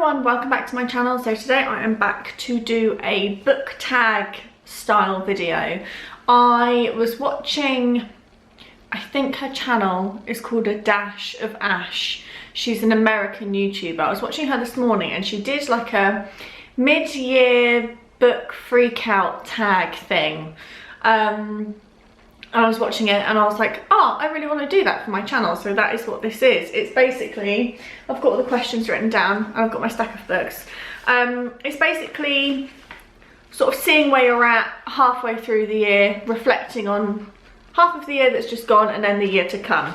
everyone, welcome back to my channel. So today I am back to do a book tag style video. I was watching, I think her channel is called A Dash of Ash. She's an American YouTuber. I was watching her this morning and she did like a mid-year book freak out tag thing. I was watching it and I was like, oh, I really want to do that for my channel. So that is what this is. It's basically, I've got all the questions written down and I've got my stack of books. It's basically sort of seeing where you're at halfway through the year, reflecting on half of the year that's just gone and then the year to come,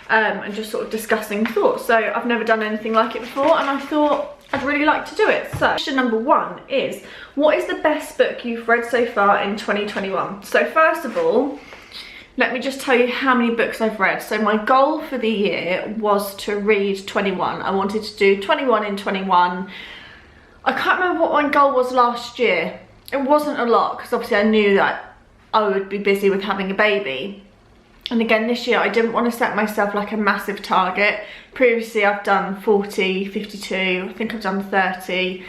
and just sort of discussing thoughts. So I've never done anything like it before and I thought I'd really like to do it. So question number one is, what is the best book you've read so far in 2021? So first of all, let me just tell you how many books I've read. So my goal for the year was to read 21. I wanted to do 21 in 21. I can't remember what my goal was last year. It wasn't a lot because obviously I knew that I would be busy with having a baby. And again this year I didn't want to set myself like a massive target. Previously I've done 40, 52, I think I've done 30.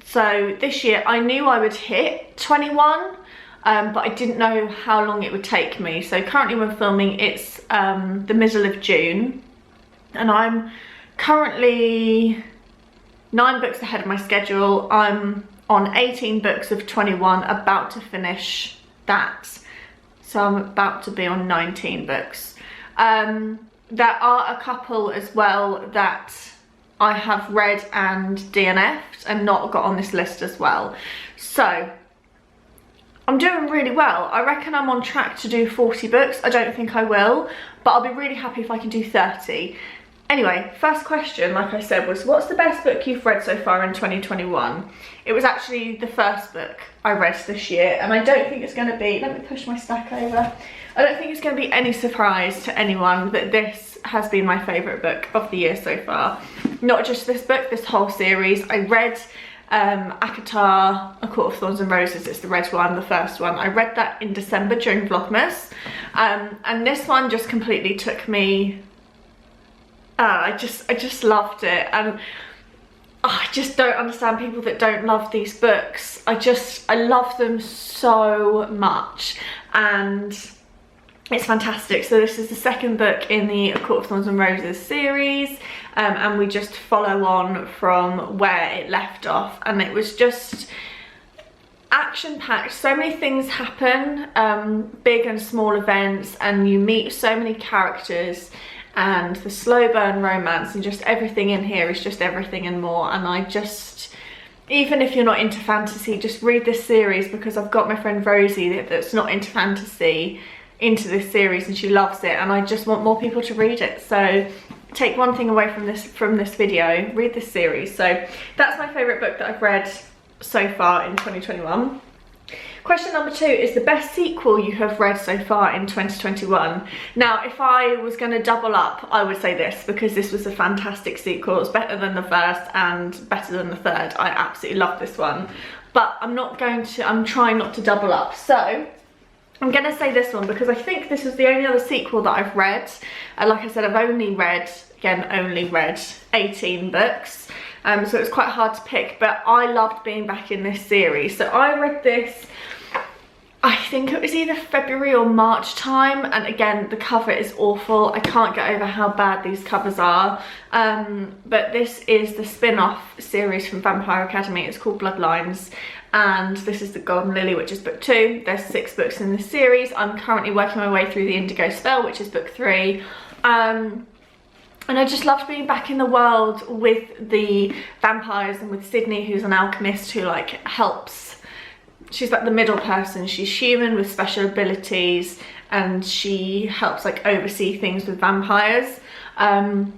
So this year I knew I would hit 21. But I didn't know how long it would take me. So currently when filming it's the middle of June and I'm currently 9 books ahead of my schedule. I'm on 18 books of 21, about to finish that. So I'm about to be on 19 books. There are a couple as well that I have read and DNF'd and not got on this list as well. So I'm doing really well. I reckon I'm on track to do 40 books. I don't think I will, but I'll be really happy if I can do 30. Anyway, first question, like I said, was what's the best book you've read so far in 2021? It was actually the first book I read this year, and I don't think it's going to be, let me push my stack over. I don't think it's going to be any surprise to anyone that this has been my favourite book of the year so far. Not just this book, this whole series. I read ACOTAR, A Court of Thorns and Roses, it's the red one, the first one. I read that in December during Vlogmas, and this one just completely took me, I just loved it, and I just don't understand people that don't love these books. I love them so much, and it's fantastic. So this is the second book in the A Court of Thorns and Roses series, and we just follow on from where it left off, and it was just action-packed. So many things happen, big and small events, and you meet so many characters, and the slow burn romance and just everything in here is just everything and more. And I just, even if you're not into fantasy, just read this series, because I've got my friend Rosie that's not into fantasy into this series and she loves it, and I just want more people to read it. So take one thing away from this video, read this series. So that's my favourite book that I've read so far in 2021. Question number 2 is the best sequel you have read so far in 2021. Now if I was going to double up, I would say this, because this was a fantastic sequel. It's better than the first and better than the third. I absolutely love this one, but I'm trying not to double up. So I'm going to say this one because I think this is the only other sequel that I've read. Like I said, I've only read 18 books. So it's quite hard to pick, but I loved being back in this series. So I read this, I think it was either February or March time, and again the cover is awful. I can't get over how bad these covers are, but this is the spin-off series from Vampire Academy. It's called Bloodlines, and this is the Golden Lily, which is book 2. There's 6 books in this series. I'm currently working my way through the Indigo Spell, which is book 3. And I just loved being back in the world with the vampires and with Sydney, who's an alchemist who like helps. She's like the middle person. She's human with special abilities and she helps like oversee things with vampires. And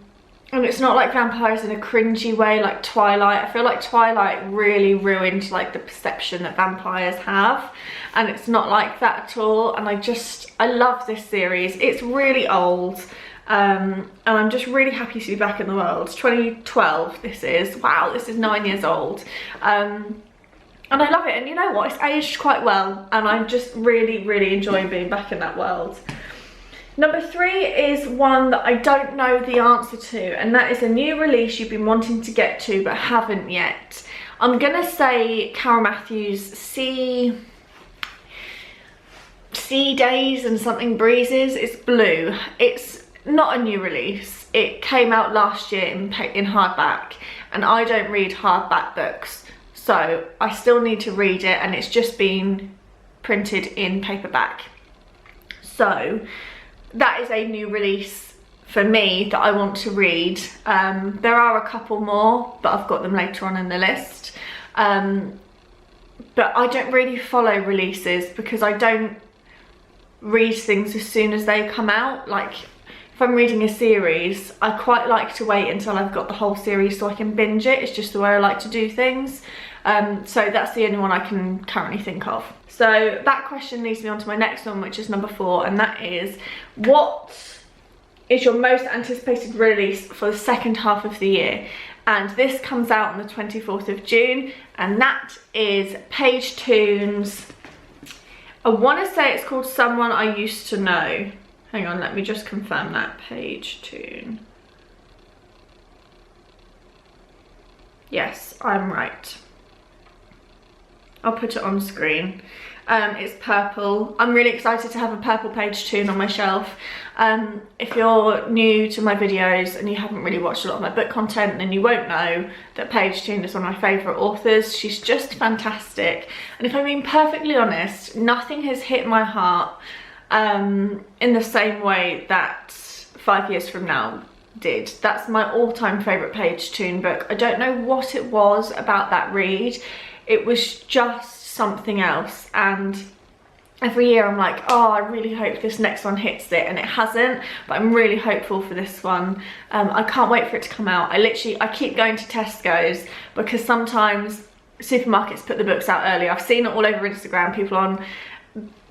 it's not like vampires in a cringy way like Twilight. I feel like Twilight really ruined like the perception that vampires have, and it's not like that at all. And I love this series. It's really old. And I'm just really happy to be back in the world. 2012 this is. Wow, this is 9 years old. And I love it, and you know what, it's aged quite well, and I'm just really enjoying being back in that world. Number 3 is one that I don't know the answer to, and that is a new release you've been wanting to get to but haven't yet. I'm gonna say Carol Matthews' Sea Days and Something Breezes. It's blue. It's not a new release. It came out last year in hardback, and I don't read hardback books, so I still need to read it, and it's just been printed in paperback. So that is a new release for me that I want to read. There are a couple more, but I've got them later on in the list. But I don't really follow releases because I don't read things as soon as they come out. Like, if I'm reading a series, I quite like to wait until I've got the whole series so I can binge it. It's just the way I like to do things. So that's the only one I can currently think of. So that question leads me on to my next one, which is number 4, and that is, what is your most anticipated release for the second half of the year? And this comes out on the 24th of June, and that is Page Toon's, I want to say it's called Someone I Used to Know. Hang on, let me just confirm that. Page Toon. Yes, I'm right. I'll put it on screen. It's purple. I'm really excited to have a purple Page Toon on my shelf. If you're new to my videos and you haven't really watched a lot of my book content, then you won't know that Page Toon is one of my favourite authors. She's just fantastic. And if I'm being perfectly honest, nothing has hit my heart in the same way that 5 Years From Now did. That's my all-time favourite Page Toon book. I don't know what it was about that read. It was just something else, and every year I'm like, oh, I really hope this next one hits it, and it hasn't, but I'm really hopeful for this one. I can't wait for it to come out. I keep going to Tesco's because sometimes supermarkets put the books out early. I've seen it all over Instagram. People on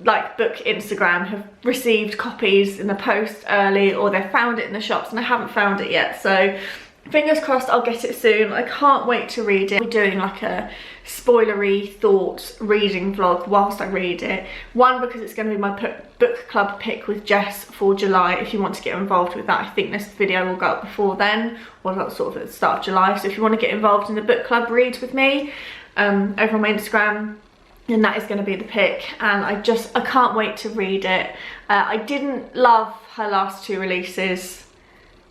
like book Instagram have received copies in the post early, or they've found it in the shops, and I haven't found it yet, so fingers crossed I'll get it soon. I can't wait to read it. We're doing like a spoilery thoughts reading vlog whilst I read it. One, because it's going to be my book club pick with Jess for July. If you want to get involved with that, I think this video will go up before then, or sort of at the start of July. So if you want to get involved in the book club reads with me over on my Instagram, then that is going to be the pick, and I can't wait to read it. I didn't love her last 2 releases,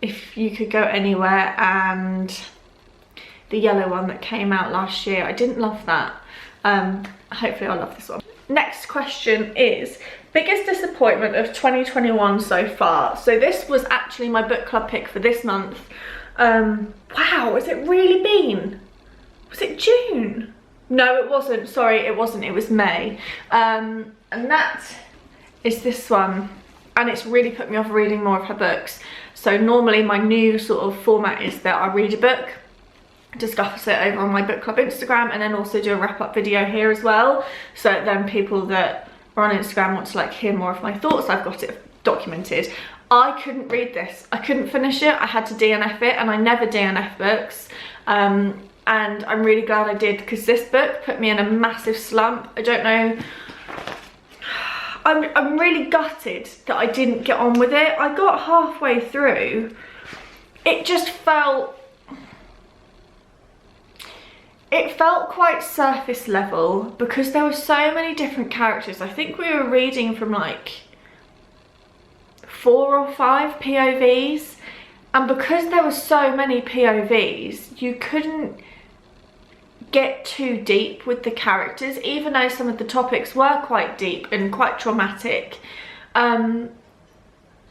If You Could Go Anywhere and the yellow one that came out last year. I didn't love that. Hopefully I'll love this one. Next question is, biggest disappointment of 2021 so far? So this was actually my book club pick for this month. Wow, has it really been? Was it June? No, it wasn't. Sorry, it wasn't. It was May. And that is this one. And it's really put me off reading more of her books. So normally my new sort of format is that I read a book, discuss it over on my book club Instagram, and then also do a wrap-up video here as well. So then people that are on Instagram want to like hear more of my thoughts, I've got it documented. I couldn't read this. I couldn't finish it. I had to DNF it, and I never DNF books. And I'm really glad I did, because this book put me in a massive slump. I don't know. I'm really gutted that I didn't get on with it. I got halfway through. It just felt quite surface level, because there were so many different characters. I think we were reading from like 4 or 5 POVs, and because there were so many POVs, you couldn't get too deep with the characters, even though some of the topics were quite deep and quite traumatic.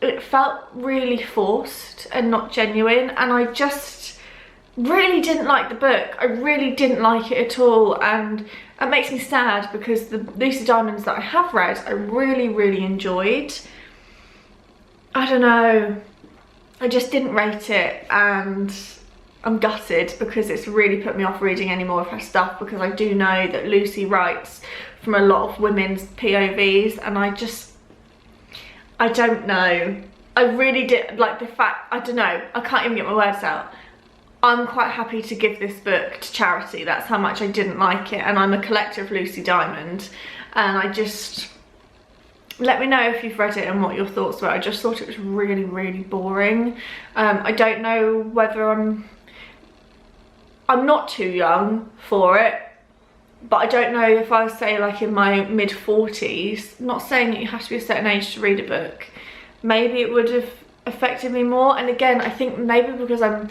It felt really forced and not genuine, and I just really didn't like the book. I really didn't like it at all, and it makes me sad because the Lucy Diamonds that I have read I really enjoyed. I don't know, I just didn't rate it, and I'm gutted because it's really put me off reading any more of her stuff, because I do know that Lucy writes from a lot of women's POVs, and I don't know. I really did like the fact, I don't know, I can't even get my words out. I'm quite happy to give this book to charity. That's how much I didn't like it, and I'm a collector of Lucy Diamond, and I let me know if you've read it and what your thoughts were. I just thought it was really, really boring. I don't know whether I'm not too young for it, but I don't know if I was, say, like in my mid-40s, not saying that you have to be a certain age to read a book, maybe it would have affected me more. And again, I think maybe because I'm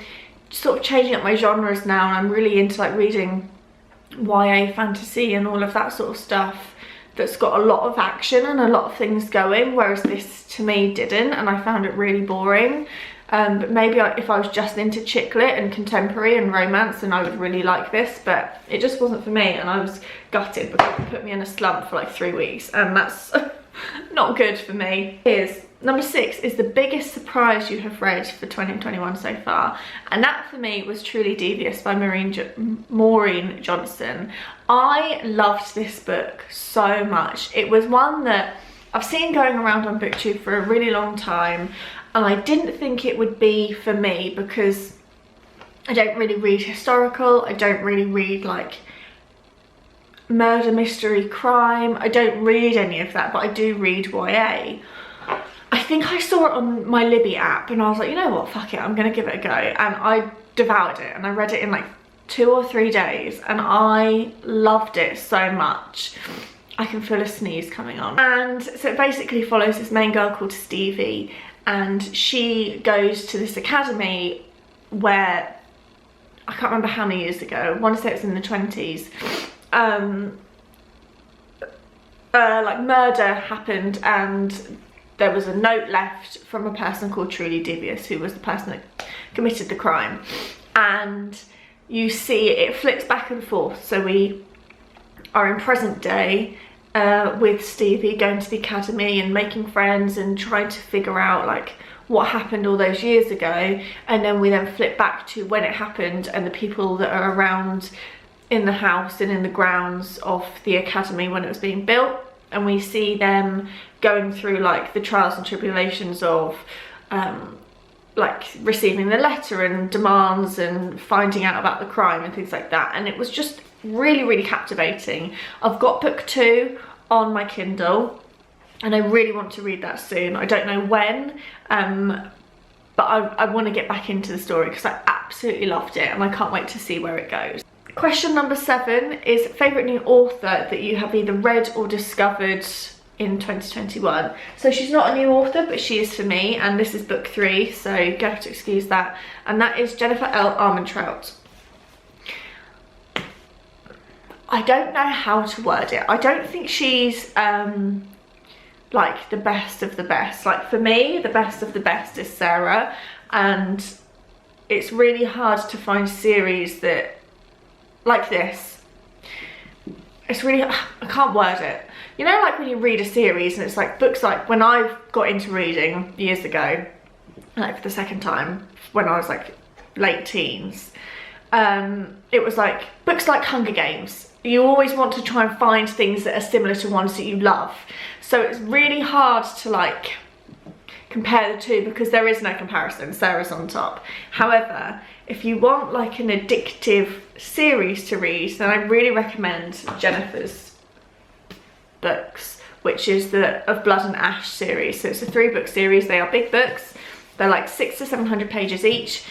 sort of changing up my genres now and I'm really into like reading YA fantasy and all of that sort of stuff that's got a lot of action and a lot of things going, whereas this to me didn't, and I found it really boring. But maybe if I was just into chick lit and contemporary and romance, then I would really like this, but it just wasn't for me, and I was gutted because it put me in a slump for like 3 weeks, and that's not good for me. Here's number 6 is the biggest surprise you have read for 2021 so far, and that for me was Truly Devious by Maureen Johnson. I loved this book so much. It was one that I've seen going around on BookTube for a really long time, and I didn't think it would be for me because I don't really read historical, I don't really read like murder, mystery, crime, I don't read any of that, but I do read YA. I think I saw it on my Libby app and I was like, you know what, fuck it, I'm gonna give it a go, and I devoured it and I read it in like 2 or 3 days and I loved it so much. I can feel a sneeze coming on. And so it basically follows this main girl called Stevie, and she goes to this academy where, I can't remember how many years ago, I want to say it was in the 20s, like murder happened and there was a note left from a person called Truly Devious, who was the person that committed the crime. And you see it flips back and forth, so we are in present day with Stevie going to the academy and making friends and trying to figure out like what happened all those years ago, and then we then flip back to when it happened and the people that are around in the house and in the grounds of the academy when it was being built, and we see them going through like the trials and tribulations of like receiving the letter and demands and finding out about the crime and things like that. And it was just really, really captivating. I've got book 2 on my Kindle and I really want to read that soon. I don't know when, but I want to get back into the story because I absolutely loved it and I can't wait to see where it goes. Question number 7 is favourite new author that you have either read or discovered in 2021. So she's not a new author, but she is for me, and this is book 3, so you have to excuse that, and that is Jennifer L Armentrout. I don't know how to word it. I don't think she's like the best of the best. Like for me, the best of the best is Sarah, and it's really hard to find series that like this. It's really, I can't word it. You know, like when you read a series and it's like books, like when I got into reading years ago, like for the second time when I was like late teens, it was like books like Hunger Games. You always want to try and find things that are similar to ones that you love. So it's really hard to like compare the two because there is no comparison. Sarah's on top. However, if you want like an addictive series to read, then I really recommend Jennifer's books, which is the Of Blood and Ash series. So it's a 3-book series. They are big books. They're like 600 to 700 pages each.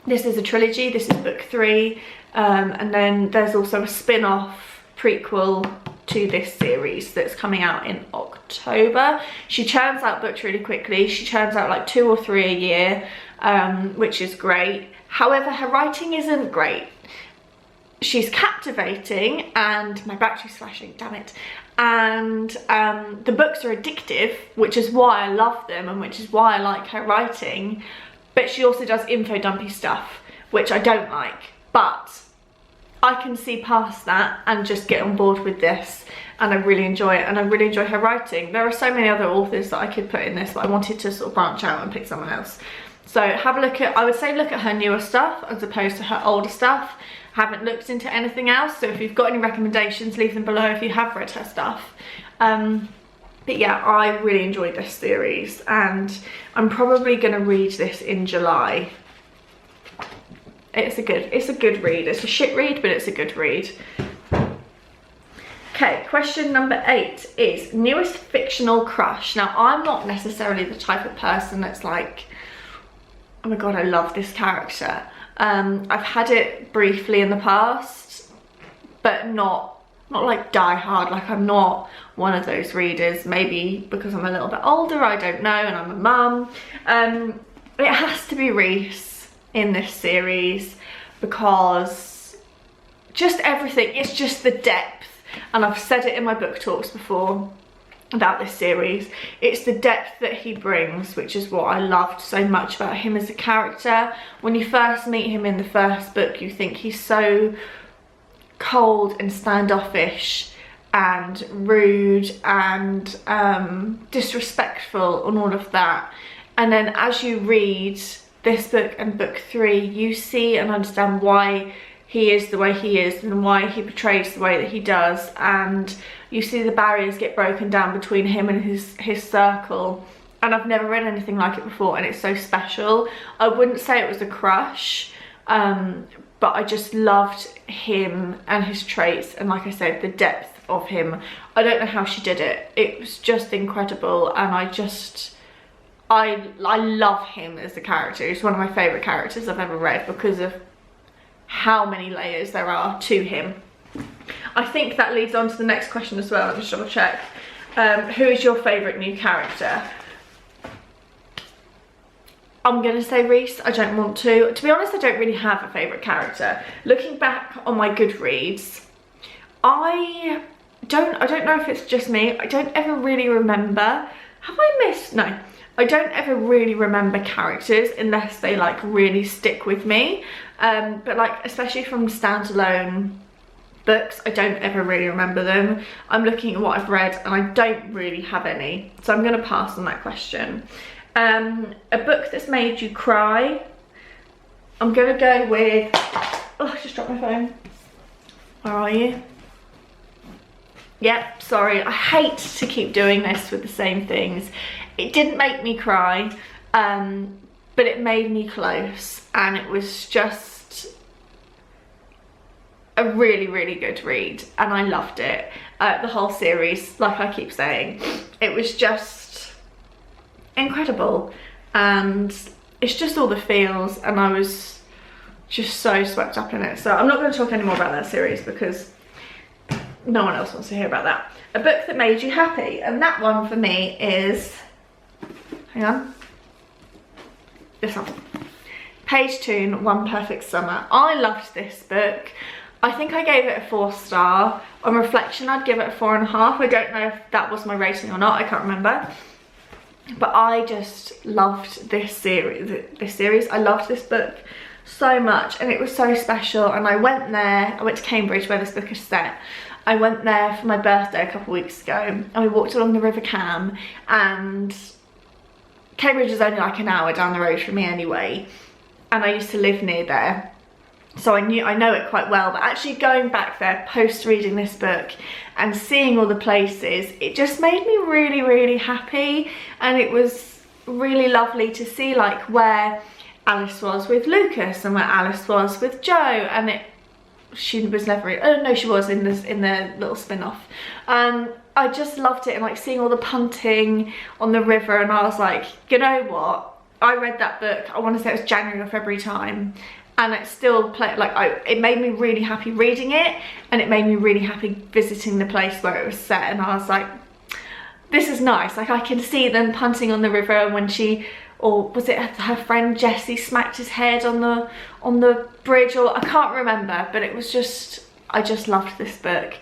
This is a trilogy. This is book 3. And then there's also a spin-off prequel to this series that's coming out in October. She churns out books really quickly. She churns out like 2 or 3 a year, which is great. However, her writing isn't great. She's captivating, and my battery's flashing, damn it. And the books are addictive, which is why I love them and which is why I like her writing. But she also does info dumpy stuff, which I don't like. But I can see past that and just get on board with this, and I really enjoy it, and I really enjoy her writing. There are so many other authors that I could put in this, but I wanted to sort of branch out and pick someone else. So have a look at, I would say look at her newer stuff as opposed to her older stuff. Haven't looked into anything else, so if you've got any recommendations, leave them below if you have read her stuff. But yeah, I really enjoyed this series, and I'm probably going to read this in July. It's a good read. It's a shit read, but it's a good read. Okay, question number 8 is newest fictional crush. Now, I'm not necessarily the type of person that's like, oh my god, I love this character. I've had it briefly in the past, but not like die hard. Like, I'm not one of those readers, maybe because I'm a little bit older, I don't know, and I'm a mum. It has to be Reese in this series, because just everything, it's just the depth, and I've said it in my book talks before about this series, it's the depth that he brings, which is what I loved so much about him as a character. When you first meet him in the first book, you think he's so cold and standoffish and rude and disrespectful and all of that, and then as you read this book and book 3, you see and understand why he is the way he is and why he portrays the way that he does, and you see the barriers get broken down between him and his circle. And I've never read anything like it before, and it's so special. I wouldn't say it was a crush, but I just loved him and his traits, and like I said, the depth of him. I don't know how she did it. It was just incredible, and I love him as a character. He's one of my favourite characters I've ever read because of how many layers there are to him. I think that leads on to the next question as well. Let me just double check. Who is your favourite new character? I'm going to say Reese. I don't want to. To be honest, I don't really have a favourite character. Looking back on my Goodreads, I don't know if it's just me. I don't ever really remember. Have I missed? No. I don't ever really remember characters unless they like really stick with me. But like, especially from standalone books, I don't ever really remember them. I'm looking at what I've read and I don't really have any. So I'm going to pass on that question. A book that's made you cry. I'm going to go with, oh, I just dropped my phone. Where are you? Yep, sorry, I hate to keep doing this with the same things. It didn't make me cry, but it made me close, and it was just a really, really good read, and I loved it. The whole series, like I keep saying, it was just incredible, and it's just all the feels, and I was just so swept up in it. So I'm not going to talk anymore about that series because no one else wants to hear about that. A book that made you happy, and that one for me is, hang on, this one, Page Toon, One Perfect Summer. I loved this book. I think I gave it a 4-star. On reflection, I'd give it a 4.5. I don't know if that was my rating or not, I can't remember. But I just loved this series. I loved this book so much, and it was so special. And I went there, I went to Cambridge where this book is set. I went there for my birthday a couple of weeks ago, and we walked along the River Cam, and Cambridge is only like an hour down the road from me anyway, and I used to live near there, so I know it quite well. But actually going back there post reading this book and seeing all the places, it just made me really, really happy. And it was really lovely to see like where Alice was with Lucas and where Alice was with Joe, and she was never, oh no, she was in the little spin-off. I just loved it, and like seeing all the punting on the river, and I was like, you know what, I read that book, I want to say it was January or February time, and it still played, like it made me really happy reading it, and it made me really happy visiting the place where it was set. And I was like, this is nice, like I can see them punting on the river, and when she, or was it her friend Jessie smacked his head on the bridge, or I can't remember, but it was just, I just loved this book.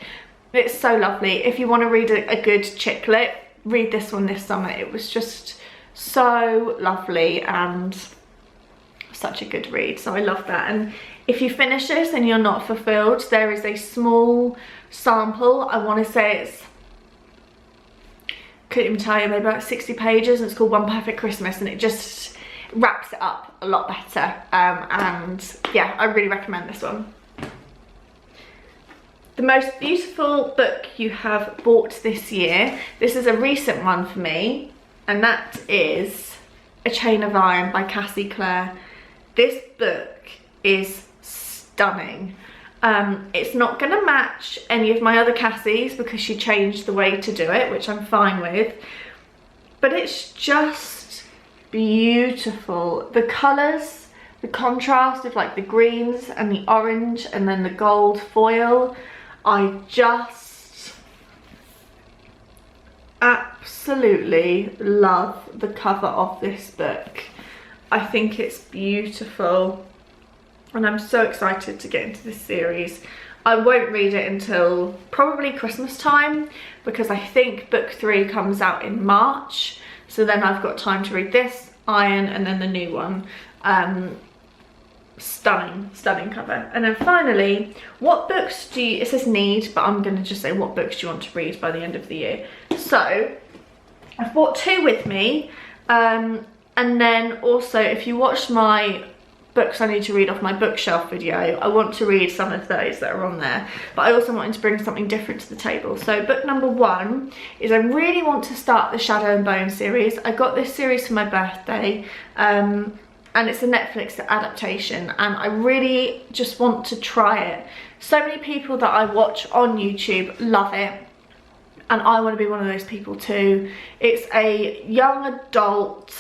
It's so lovely. If you want to read a good chick lit, read this one this summer. It was just so lovely and such a good read, so I love that. And if you finish this and you're not fulfilled, there is a small sample. I want to say it's, couldn't even tell you, maybe about 60 pages, and it's called One Perfect Christmas, and it just wraps it up a lot better. And yeah, I really recommend this one. The most beautiful book you have bought this year. This is a recent one for me, and that is A Chain of Iron by Cassie Clare. This book is stunning. It's not going to match any of my other Cassies because she changed the way to do it, which I'm fine with, but it's just beautiful. The colours, the contrast of like the greens and the orange and then the gold foil, I just absolutely love the cover of this book. I think it's beautiful and I'm so excited to get into this series. I won't read it until probably Christmas time because I think book 3 comes out in March, so then I've got time to read this, Iron, and then the new one. Stunning cover. And then finally, what books do you, it says need, but I'm going to just say what books do you want to read by the end of the year. So I've brought 2 with me, and then also if you watch my books I need to read off my bookshelf video, I want to read some of those that are on there, but I also wanted to bring something different to the table. So book number 1 is I really want to start the Shadow and Bone series. I got this series for my birthday, and it's a Netflix adaptation, and I really just want to try it. So many people that I watch on YouTube love it, and I want to be one of those people too. It's a young adult.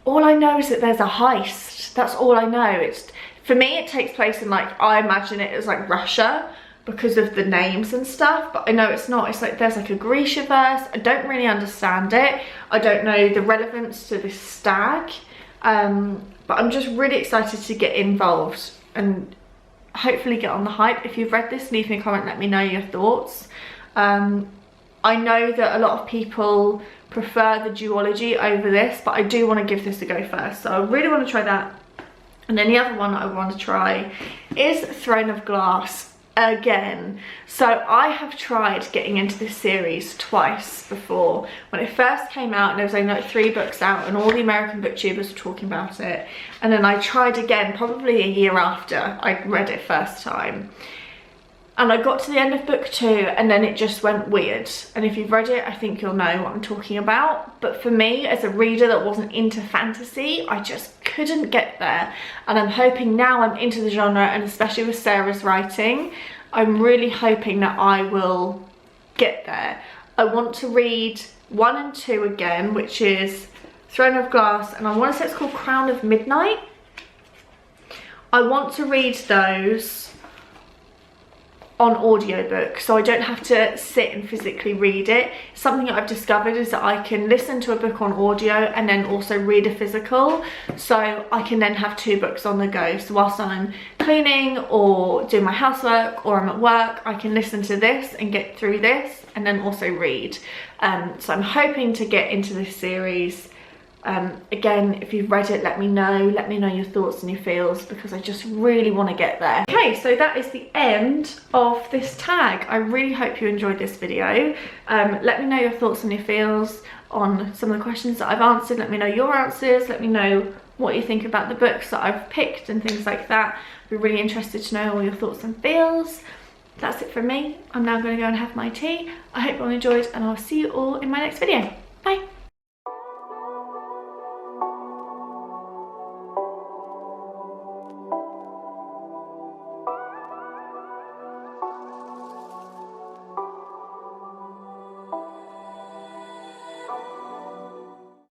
All I know is that there's a heist. That's all I know. It's, for me, it takes place in, like, I imagine it as like Russia because of the names and stuff, but I know it's not. It's like there's like a Grisha-verse. I don't really understand it. I don't know the relevance to this stag, but I'm just really excited to get involved and hopefully get on the hype. If you've read this, leave me a comment, let me know your thoughts. I know that a lot of people prefer the duology over this, but I do want to give this a go first, so I really want to try that. And then the other one that I want to try is Throne of Glass again. So I have tried getting into this series twice before. When it first came out, and there was only like 3 books out, and all the American booktubers were talking about it, and then I tried again probably a year after I read it first time. And I got to the end of book 2 and then it just went weird. And if you've read it, I think you'll know what I'm talking about. But for me, as a reader that wasn't into fantasy, I just couldn't get there. And I'm hoping now I'm into the genre, and especially with Sarah's writing, I'm really hoping that I will get there. I want to read 1 and 2 again, which is Throne of Glass, and I want to say it's called Crown of Midnight. I want to read those on audiobook, so I don't have to sit and physically read it. Something that I've discovered is that I can listen to a book on audio and then also read a physical, so I can then have 2 books on the go. So whilst I'm cleaning or doing my housework or I'm at work, I can listen to this and get through this and then also read. So I'm hoping to get into this series. Again, if you've read it, let me know your thoughts and your feels, because I just really want to get there. Okay, so that is the end of this tag. I really hope you enjoyed this video. Let me know your thoughts and your feels on some of the questions that I've answered. Let me know your answers. Let me know what you think about the books that I've picked and things like that. I'd be really interested to know all your thoughts and feels. That's it from me. I'm now going to go and have my tea. I hope you all enjoyed, and I'll see you all in my next video. Bye.